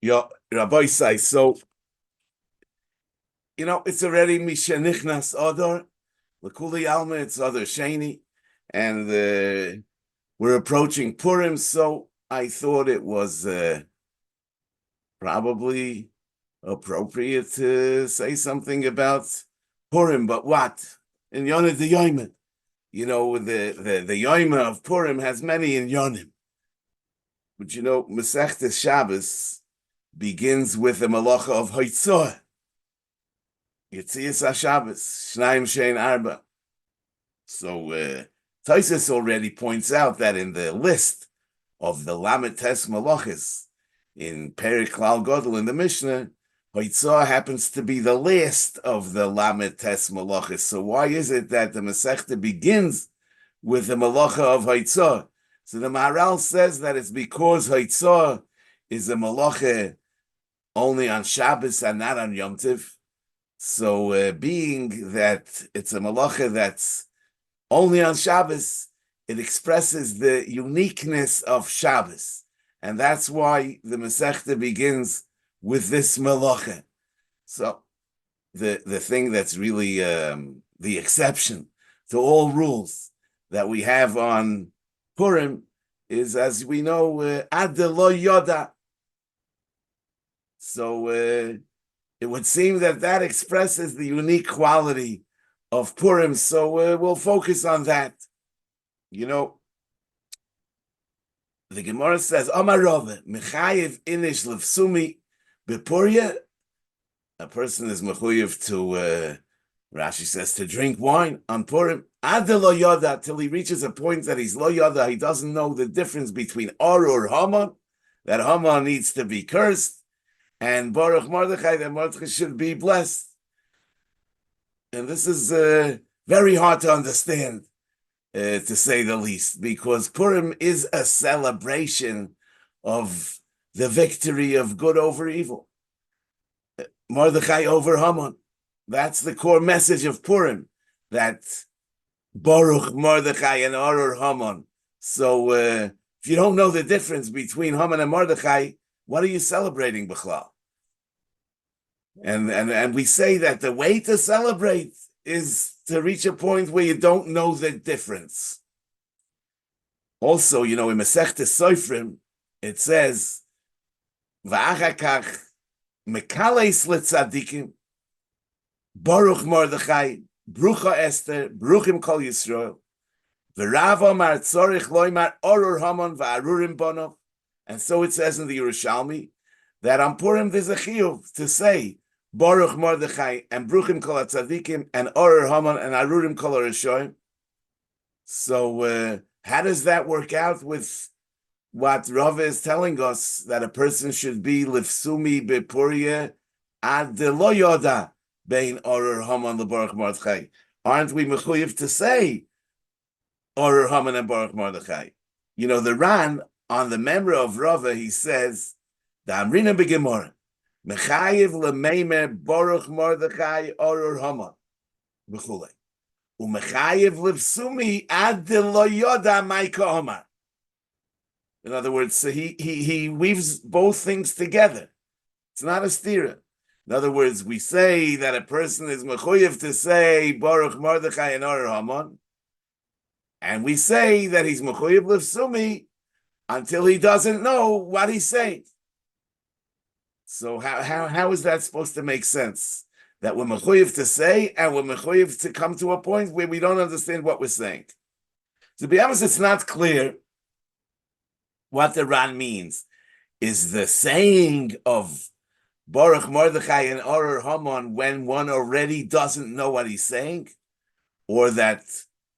Yeah, Rabbi say so. It's already Mishenichnas Adar, Lakuli Alma. It's Adar Sheni, and we're approaching Purim. So I thought it was probably appropriate to say something about Purim. But what in Yonah the Yoma? The Yoma of Purim has many in Yonim. But Masechtes Shabbos begins with the malacha of Haitzah. Yitzias HaShabbos, Shnayim Shein Arba. So Taisus already points out that in the list of the Lamed Tes Malachas in Perek Klal Gadol in the Mishnah, Haitzah happens to be the last of the Lamed Tes Malachas. So why is it that the Masechta begins with the malacha of Haitzah? So the Maharal says that it's because Haitzah is a malacha only on Shabbos and not on Yom Tov. So being that it's a malacha that's only on Shabbos, it expresses the uniqueness of Shabbos. And that's why the Masechta begins with this malacha. So the thing that's really the exception to all rules that we have on Purim is, as we know, Ad Lo Yoda. So it would seem that expresses the unique quality of Purim. So we'll focus on that. The Gemara says, Amar Rava, Mechayev Inish Lefsumi Bepuria. A person is mechuyev to, Rashi says, to drink wine on Purim. Ad lo yada, till he reaches a point that he's lo yada, he doesn't know the difference between or Haman, that Haman needs to be cursed, and Baruch Mordechai, that Mordechai should be blessed. And this is very hard to understand, to say the least, because Purim is a celebration of the victory of good over evil. Mordechai over Haman. That's the core message of Purim, that Baruch Mordechai and Arur Haman. So if you don't know the difference between Haman and Mordechai, what are you celebrating, B'chlal? And we say that the way to celebrate is to reach a point where you don't know the difference. Also, in Masechtes Sofrim, it says, V'achakach mekales letzadikim, Baruch Mordechai, Brucha Esther, Bruchim Kol Yisrael, V'Rav Omar Tzorich Loimar Orur Haman V'Arurim Bonov. And so it says in the Yerushalmi that on Purim there's a chiyuv to say Baruch Mordechai and Bruchim Kol Tzadikim and Orur Haman and Arurim Kol Rishoim. So how does that work out with what Rava is telling us, that a person should be Lifsumi Bepuria Ad Lo Yoda Bein Orur Haman LeBaruch Mordechai? Aren't we mechuyev to say Orur Haman and Baruch Mordechai? The Ran, on the memory of Rava, he says, the Amrina B'Gemara, Mechayev L'Meimer Baruch Mordechai Orur Haman B'chulei, U'Mechayev L'Psumi Ad Lo Yoda Maika Omar. In other words, so he weaves both things together. It's not a stira. In other words, we say that a person is mechuyev to say Baruch Mordechai and Orur Haman, and we say that he's mechuyev l'fsumi until he doesn't know what he's saying. So how is that supposed to make sense? That we're mechuyev to say, and we're mechuyev to come to a point where we don't understand what we're saying. To be honest, it's not clear what the Ran means. Is the saying of Baruch Mordechai and Orur Haman when one already doesn't know what he's saying? Or that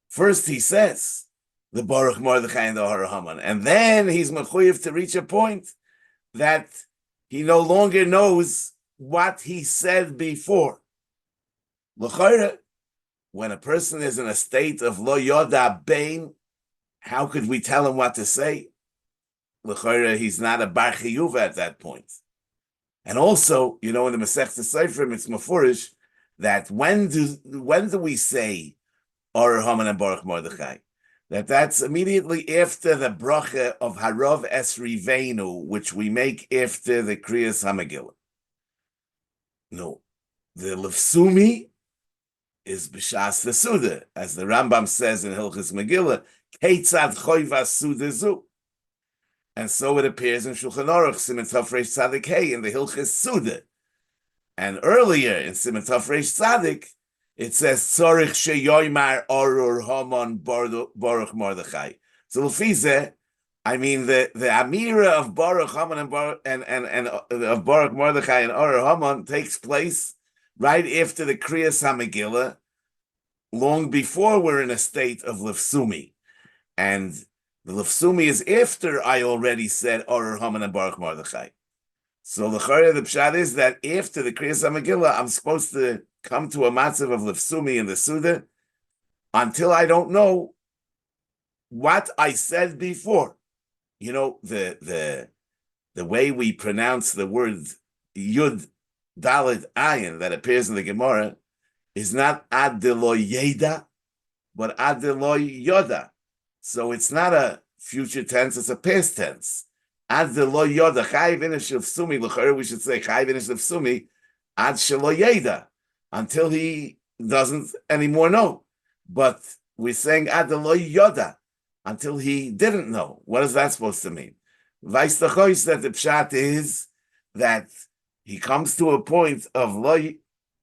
first he says the Baruch Mordechai and the Orur Haman, and then he's mechuyev to reach a point that he no longer knows what he said before. L'chayre, when a person is in a state of lo yoda bein, how could we tell him what to say? L'chayre, he's not a bar chiyuva at that point. And also, in the Masechtes Sofrim, it's mafurish that when do we say Orur Haman and Baruch Mordechai? That's immediately after the bracha of Harav Esrivenu, which we make after the Kriyas HaMegillah. No, the Lefsumi is B'shas the Suda, as the Rambam says in Hilchas Megillah, Keitzad Choyva Suda Zu. And so it appears in Shulchan Aruch, Siman Tov Reish Tzadik Hey, in the Hilchas Suda. And earlier in Siman Tov Reish Tzadik, it says Tzorich sheyoymar Orur Haman Baruch Mordechai. So Lefizeh, I mean the Amira of Baruch Haman and of Baruch Mordechai and Orur Haman takes place right after the Kriyas HaMegillah, long before we're in a state of Lefsumi. And the Lefsumi is after I already said Orur Haman and Baruch Mordechai. So the pshat is that after the Kriyas HaMegillah, I'm supposed to come to a matzav of Lefsumi in the Suda until I don't know what I said before. You know, the way we pronounce the word Yud Dalet Ayin that appears in the Gemara is not Ad Deloy Yeda, but Ad Deloy Yoda. So it's not a future tense, it's a past tense. Ad Deloy Yoda, Chai Vinish of Sumi, L'chara, we should say Chai Vinish of Sumi, Ad Shelo Yeda, until he doesn't anymore know. But we're saying Ad Deloy Yoda, until he didn't know. What is that supposed to mean? Vais Tachois, that the pshat is that he comes to a point of loy,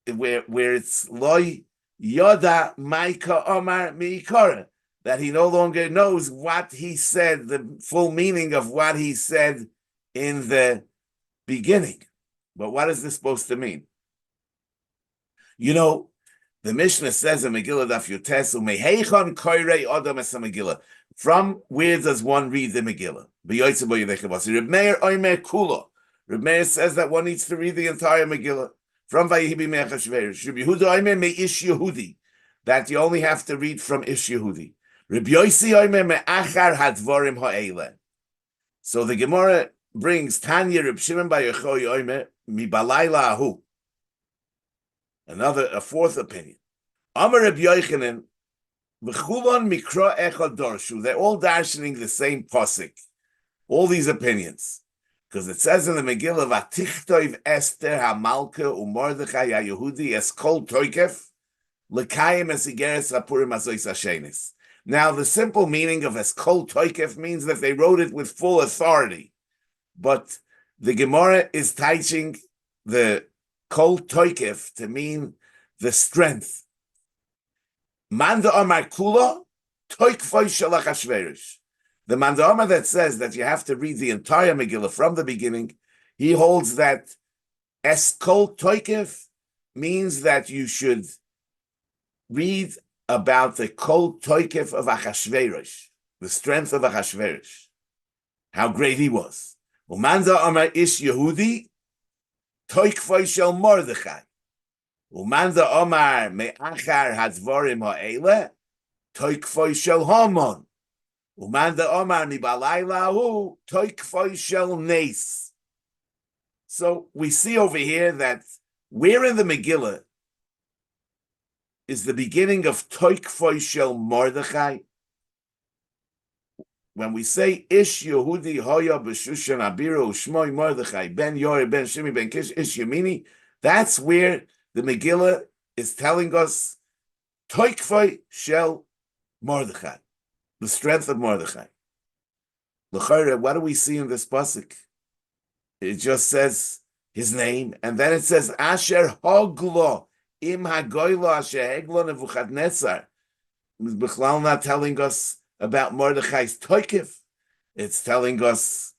where it's loy yoda maika omar miikara, that he no longer knows what he said, the full meaning of what he said in the beginning. But what is this supposed to mean? You know, the Mishnah says in Megillah Daf Yotesu, Meheichon koirei odom es Megillah. From where does one read the Megillah? Reb Meir oimer kulo. Reb Meir says that one needs to read the entire Megillah. From Vayihi b'mei Achashverosh. Reb Yehuda oimer me'ish Yehudi. That you only have to read from Ish Yehudi. Reb Yosi oimer me'achar hadvorim ha'ele. So the Gemara brings Tanya Reb Shimon bar Yochai oimer mibalayla ahu. A fourth opinion. Amar Reb Yochanan, v'chulon mikra echad darshu. They're all darshaning the same pasuk. All these opinions. Because it says in the Megillah, Vatichtoiv Esther HaMalka u'Mordechai HaYehudi es kol toikef l'kayim es igeres HaPurim azois hashenis. Now, the simple meaning of es kol toikef means that they wrote it with full authority. But the Gemara is teaching the kol toikef to mean the strength. Manda Amar Kula toikfoy shalach Achashverosh. The Mandama that says that you have to read the entire Megillah from the beginning, he holds that es kol toikev means that you should read about the kol toikev of Achashverosh, the strength of Achashverosh, how great he was. Umanda Amar ish Yehudi toikfoy shel Mordechai. Umanda Amar me'achar hadvorim ha'ele toikfoy shel Haman. Umanda Omar mibalaylahu toikfoy shel nes. So we see over here that where in the Megillah is the beginning of toikfoy shel Mordechai. When we say Ish Yehudi Hoya b'Shushan Abiru Shmoi Mordechai Ben Yori Ben Shimi Ben Kish Ish Yemini, that's where the Megillah is telling us toikfoy shel Mordechai. The strength of Mordechai. L'chayre, what do we see in this pasuk? It just says his name, and then it says Asher Hoglo Im Hagoylo Asher Heglo Nebuchadnezzar. It's Bichlal not telling us about Mordechai's toikev. It's telling us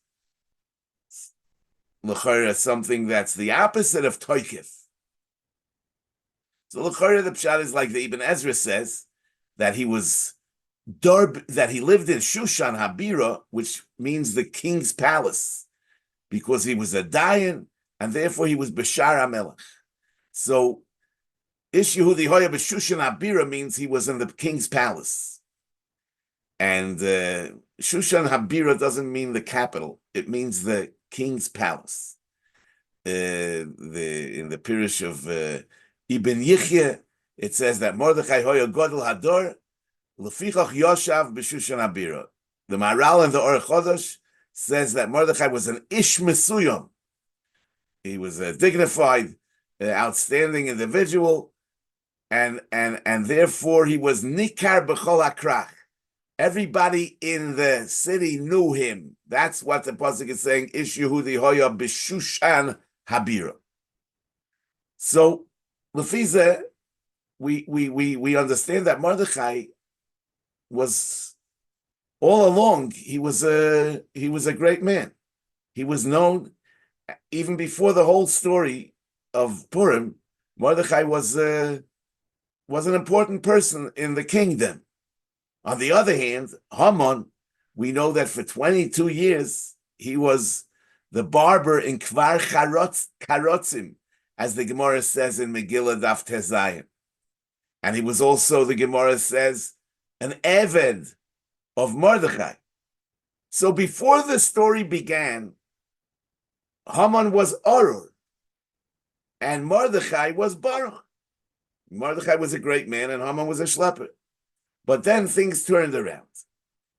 l'chayre something that's the opposite of toikev. So l'chayre, the pshat is like the Ibn Ezra says that he was that he lived in Shushan Habira, which means the king's palace, because he was a dayan, and therefore he was Bashar HaMelech. So Ish Yehudi Hoya b'Shushan Habira means he was in the king's palace. And Shushan Habira doesn't mean the capital, it means the king's palace. In the Pirush of Ibn Yichya, it says that Mordechai Hoya Godel Hador, Lefichach Yoshav b'Shushan Abira. The Maharal and the Orach Chodesh says that Mordechai was an ish mesuyam. He was a dignified, outstanding individual, and therefore he was nikar b'chol hakrach. Everybody in the city knew him. That's what the pasuk is saying. Ish Yehudi hoya b'Shushan Habira. So, lefize, we understand that Mordechai was all along. He was a great man. He was known even before the whole story of Purim. Mordechai was an important person in the kingdom. On the other hand, Haman, we know that for 22 years he was the barber in Kvar Karotzim, as the Gemara says in Megillah Daf Tezayin. And he was also, the Gemara says, an Eved of Mordechai. So before the story began, Haman was Arur, and Mordechai was Baruch. Mordechai was a great man, and Haman was a shlepper. But then things turned around.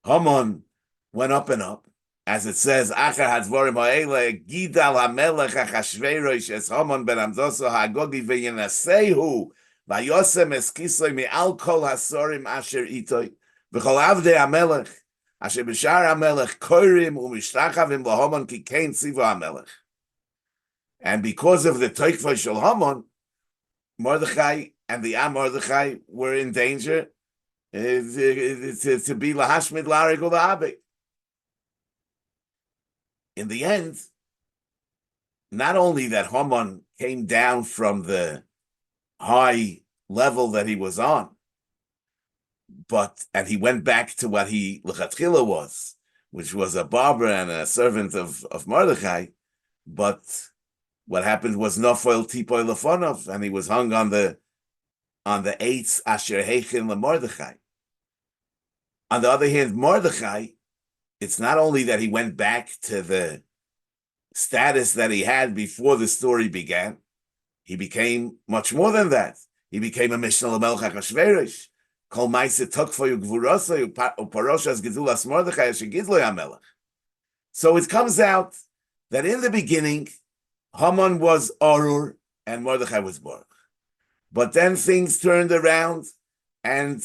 Haman went up and up, as it says, Achar hadvorim ha'ele, Gidal ha'melech ha'chashverosh es Haman ben Amdoso ha'agogi v'yenasehu, v'yosem es kisoy mi'al kol hasorim asher itoy, v'chol avdei ha'melech, asher b'shar ha'melech koirim u'mishtachavim l'Haman ki kein tzivo ha'melech. And because of the toikva shel Haman, Mordechai and the Am Mordechai were in danger to be lahashmid larig or la'abik. In the end, not only that Haman came down from the high level that he was on, and he went back to what he lechatchila was, which was a barber and a servant of Mordechai, but what happened was nofoil tipoy lefonov, and he was hung on the eitz asher heichin leMordechai. On the other hand, Mordechai, it's not only that he went back to the status that he had before the story began, he became much more than that. He became a Mishnah L'Melech HaKashverish. Kol Maise Tokfo Yugvurosa Uparoshas Gedulas Mordechai Asher Gidlo HaMelech. So it comes out that in the beginning, Haman was Arur and Mordechai was Baruch. But then things turned around, and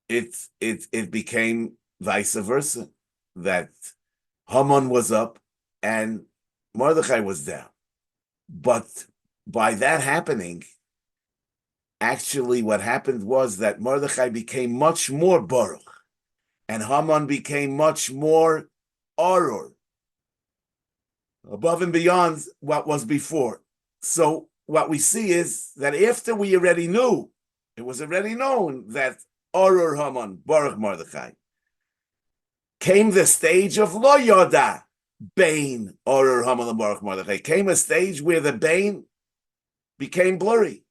it became vice versa, that Haman was up and Mordechai was down. But by that happening, actually what happened was that Mordechai became much more Baruch, and Haman became much more Arur, above and beyond what was before. So what we see is that after we already knew, it was already known that Arur Haman, Baruch Mordechai, came the stage of Lo Yoda, Bain, Arur Haman and Baruch Mordechai. Came a stage where the Bain became blurry.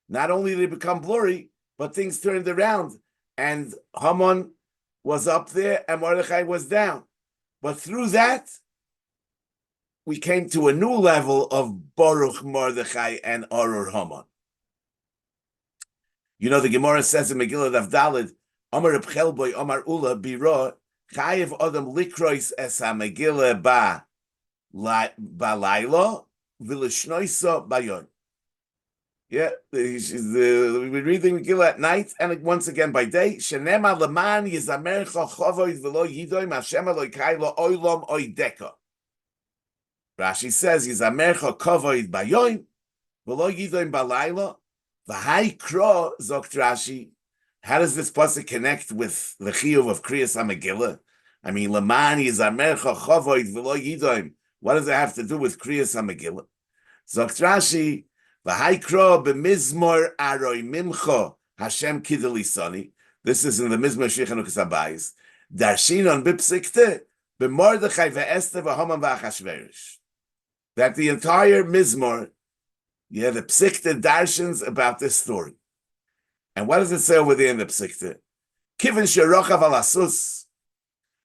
Not only did it become blurry, but things turned around, and Haman was up there and Mordechai was down. But through that, we came to a new level of Baruch Mordechai and Arur Haman. You know, the Gemara says in Megillah Daf Daled, Amar Reb Chelboy, Amar Ula, Bira, Chayev Adam Likrois Es HaMegillah Ba Layla, V'Lishnoisa Bayon. Yeah, we read the Megillah at night and once again by day. Shenema Leman Yizamercha Chovoid V'Lo Yidoim Hashem Elokai Lo Oilom Oideka. Rashi says Yizamercha Chovoid Bayon V'Lo Yidoim Balayla. V'hai kro, zokt Rashi. How does this pasuk connect with the chiyuv of Kriyas HaMegillah? I mean, Leman Yizamercha Chovoid V'Lo Yidoim. What does it have to do with Kriyas HaMegillah? Zokt Rashi, V'hai kro b'mizmor aroi mimcho Hashem kidelisoni. This is in the Mizmor Shechanukas Habayis. Darshinon b'psikte b'Mordechai v'Esther v'Haman v'Achashverosh. That the entire Mizmor, the Psikta darshans about this story. And what does it say over there in the Psikta? Kivin sherochav al hasus,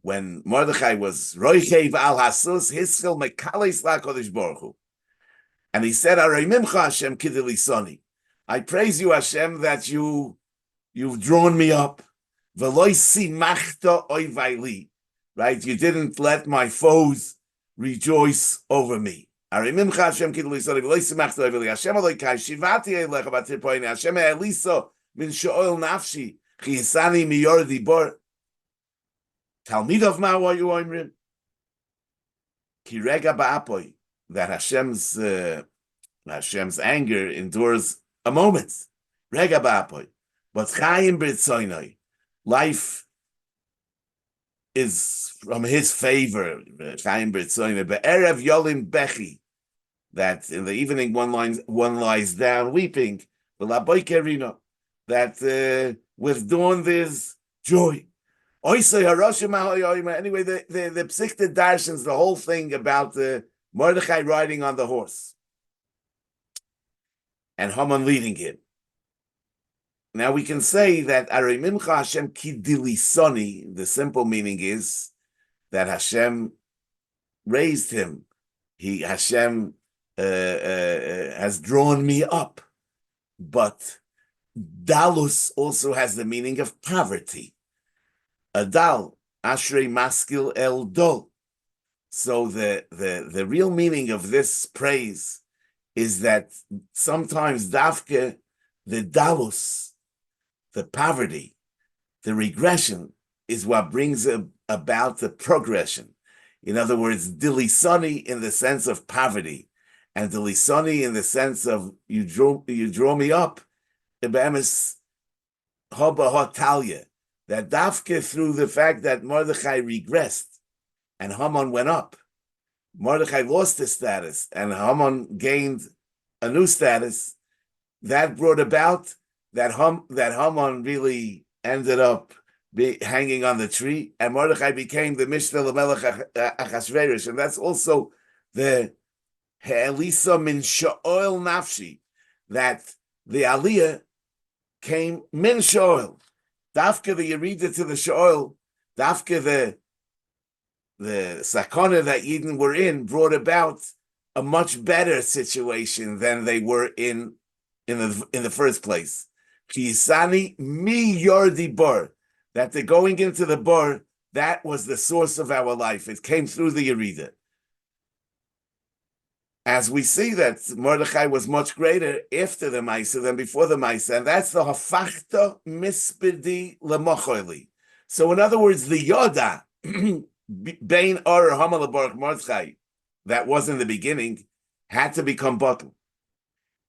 when Mordechai was roichev al hasus, hiskil mekales la'kodesh baruch hu. And he said, Arei mimcha Hashem kidelisoni. I praise you, Hashem, that you've drawn me up. Right? You didn't let my foes rejoice over me. Hashem Elisa min sho'ol nafshi chisani miyor dibor. Talmid of ma what you oimrim. Kirega ba'apoy, that Hashem's anger endures a moment. Rega ba'apoy. But chayim b'tzoynoi, life is from his favor. Chayim b'tzoynoi. Be'erev yolim bechi, that in the evening one lies down weeping. V'laboy kerino, that with dawn there's joy. Anyway, the Psikta Darshans, the whole thing about Mordechai riding on the horse and Haman leading him. Now we can say that Arimimcha Hashem Kidilisoni, the simple meaning is that Hashem raised him. Hashem has drawn me up. But Dalus also has the meaning of poverty. Adal, Ashrei Maskil El Dol. So the real meaning of this praise is that sometimes Dafke, the Dalus, the poverty, the regression, is what brings about the progression. In other words, Dilisani in the sense of poverty, and Dilisani in the sense of you draw me up, Ibemis Hoba Hotalia. That Dafke, through the fact that Mordechai regressed and Haman went up, Mordechai lost his status and Haman gained a new status, that brought about that Haman really ended up hanging on the tree, and Mordechai became the Mishnah L'Melech Achashverosh, and that's also the Elisa min Sha'ol Nafshi, that the Aliyah came min Sha'ol. Dafka the Yerida to the Sha'ol, Dafka the Sakana that Eden were in brought about a much better situation than they were in the first place. Kisani mi yordi bar, that the going into the bar, that was the source of our life. It came through the Yerida. As we see that Mordechai was much greater after the Maisa than before the Maisa, and that's the Hafachta Mispidi Lemochoili. So in other words, the Yoda, Bein Or Hamal Baruch Mordechai, that was in the beginning, had to become bottled.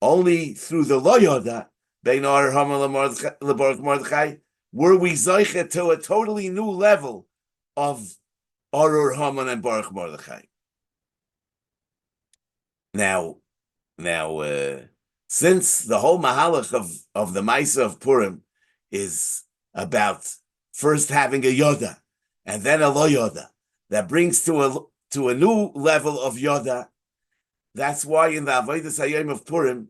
Only through the Lo Yoda, Bein Or Hamal Baruch Mordechai, were we Zoiche to a totally new level of Orur Haman and Baruch Mordechai. Now, since the whole mahalach of the Maisa of Purim is about first having a Yoda and then a Lo Yoda, that brings to a new level of Yoda. That's why in the Avodas Hayom of Purim,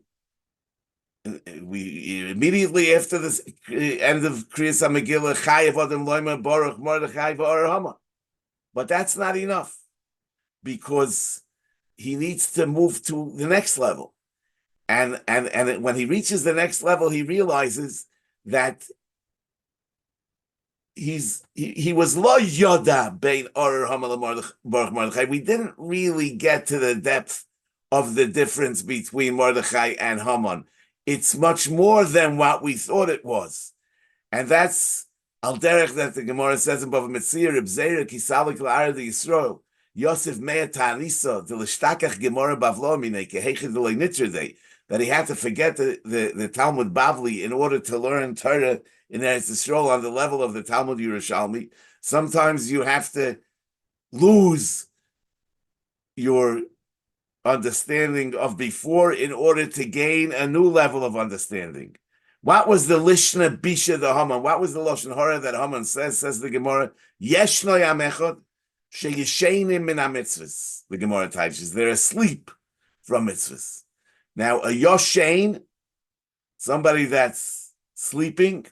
we immediately after the end of Kriyas HaMegillah, Chayev Adam Loimer Baruch Mordechai V'Or Hama. But that's not enough, because he needs to move to the next level. And when he reaches the next level, he realizes that he was lo yoda bein Or Hamal Baruch Mordechai. We didn't really get to the depth of the difference between Mordechai and Haman. It's much more than what we thought it was. And that's al derech that the Gemara says in Bava Metzia, Reb Zeira Kisalik La'ar the Yisrael, Yosef Meir Ta'anisa, the L'shtakach Gemara Bavlo Minei, Kehechid V'loi Nitzerdei, that he had to forget the Talmud Bavli in order to learn Torah in Eretz Yisrael on the level of the Talmud Yerushalmi. Sometimes you have to lose your understanding of before in order to gain a new level of understanding. What was the Lishna Bisha the Haman? What was the Lashon Hara that Haman says the Gemara? Yeshno Yamechot Sheyishenim min ha-mitzvahs. The Gemara teaches they're asleep from mitzvahs. Now, a Yoshein, somebody that's sleeping,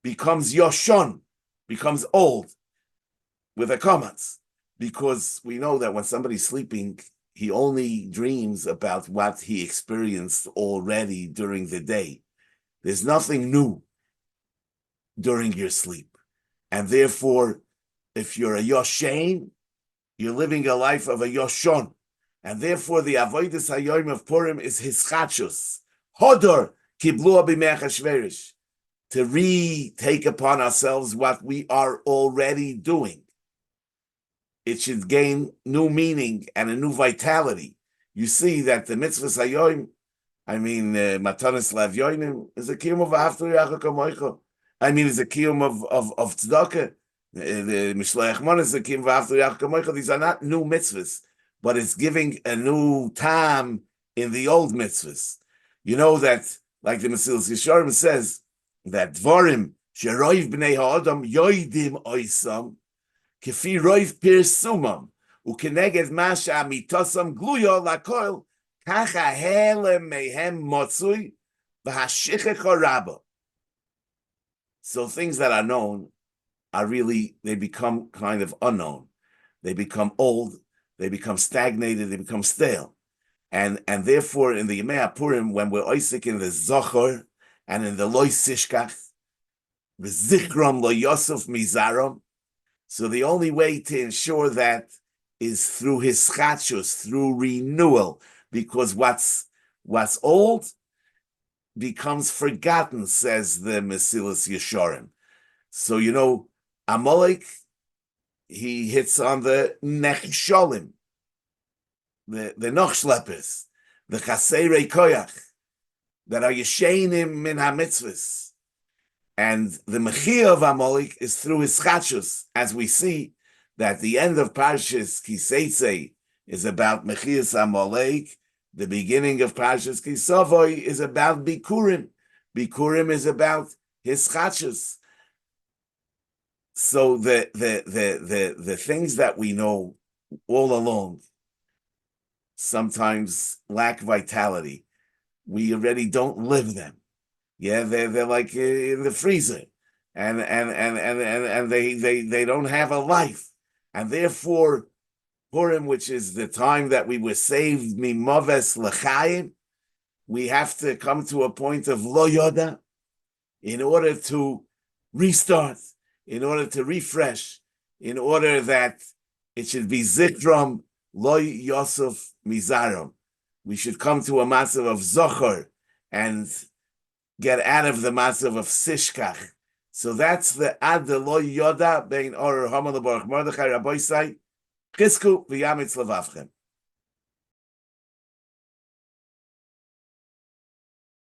becomes Yoshon, becomes old, with a kamatz, because we know that when somebody's sleeping, he only dreams about what he experienced already during the day. There's nothing new during your sleep. And therefore, if you're a Yoshein, you're living a life of a Yoshon. And therefore, the Avodas Hayoim of Purim is Hischachus. Hodor Kiblua B'Meach HaShverish. To retake upon ourselves what we are already doing. It should gain new meaning and a new vitality. You see that the mitzvahs hayoim, matanis lavyoinim, is a kiyum of after Yaakov Kamoicha. Is a kiyum of tzedakah. The mishleach mon is a kiyum of after Yaakov Kamoicha. These are not new mitzvahs, but it's giving a new time in the old mitzvahs. You know that, like the Mesilas Yesharim says, that dvarim sheroiv b'nei ha'adam yoidim oisam kefi roiv pirsumam ukeneged masha amitosam gluyo lakoil kacha helem mehem motzui v'hashichech rabba. So things that are known are really, they become kind of unknown. They become old, they become stagnated, they become stale. And therefore, in the Yemei HaPurim, when we're oisik in the Zohar and in the Loy Sishkach, the Zichram Lo Yosef Mizaram, so the only way to ensure that is through his chachos, through renewal, because what's old becomes forgotten, says the Mesilas Yesharim. So, Amalek, he hits on the Nechsholim, the Nochschleppers, the Chaserei Koyach, that are Yesheinim min HaMitzvahs. And the Mechia of Amalek is through his chachos, as we see that the end of Parshas Kiseitze is about Mechias Amalek. The beginning of Parshas Kisavoy is about Bikurim. Bikurim is about his chachos. So the things that we know all along sometimes lack vitality. We already don't live them. Yeah, they're like in the freezer, and they don't have a life, and therefore Purim, which is the time that we were saved mimaves l'chaim, we have to come to a point of lo yoda in order to restart, in order to refresh, in order that it should be zikram lo yosef mizaram. We should come to a massive of zochar and get out of the massive of sishkach. So that's the ad de lo yoda bein or hamal baruch Mordechai Rabbi Say Chizku v'yamitz levavchem.